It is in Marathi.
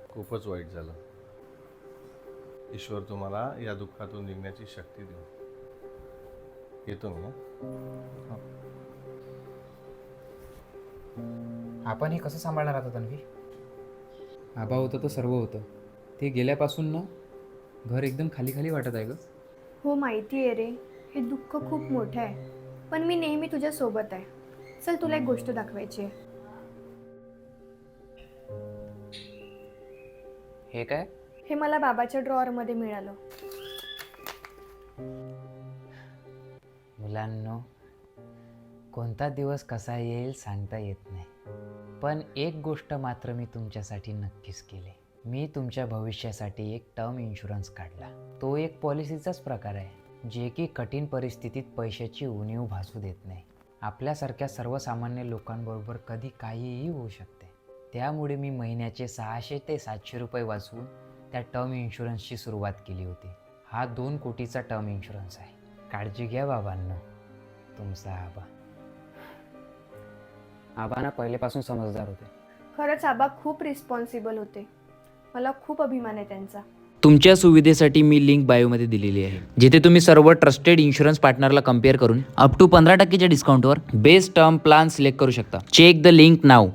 खूपच वाईट झालं. ईश्वर तुम्हाला या दुःखातून निघण्याची शक्ती देऊ. येतो मी. आपण हे कसं सांभाळणार आता तन्वी? आबा होतं तर सर्व होतं. ते गेल्यापासून ना घर एकदम खाली खाली वाटत आहे ग. हो माहिती आहे रे, हे दुःख खूप मोठं आहे, पण मी नेहमी तुझ्या सोबत आहे. चल तुला एक गोष्ट दाखवायची आहे. हे काय? हे मला बाबाच्या ड्रॉअरमध्ये मिळालं. मुलांनो, कोणता दिवस कसा येईल सांगता येत नाही, पण एक गोष्ट मात्र मी तुमच्यासाठी नक्कीच केली. मी तुमच्या भविष्यासाठी एक टर्म इन्शुरन्स काढला. तो एक पॉलिसीचाच प्रकार आहे, जे की कठीण परिस्थितीत पैशाची उणीव भासू देत नाही. आपल्यासारख्या सर्वसामान्य लोकांबरोबर कधी काहीही होऊ शकते. त्यामुळे मी महिन्याचे 600 ते 700 रुपये वाचवून त्या टर्म इन्शुरन्सची सुरुवात केली होती. हा 2 कोटीचा टर्म इन्शुरन्स आहे. काळजी घ्या बाबांनो, तुमचा आबा. आबा ना पहिलेपासून समजदार होते. खरंच आबा खूप रिस्पॉन्सिबल होते. मला खूप अभिमान आहे त्यांचा. तुमच्या सुविधेसाठी मी लिंक बायोमध्ये दिलेली आहे, जिथे तुम्ही सर्व ट्रस्टेड इन्शुरन्स पार्टनरला कम्पेअर करून अप टू 15% डिस्काउंटवर बेस्ट टर्म प्लॅन सिलेक्ट करू शकता. Check the link now.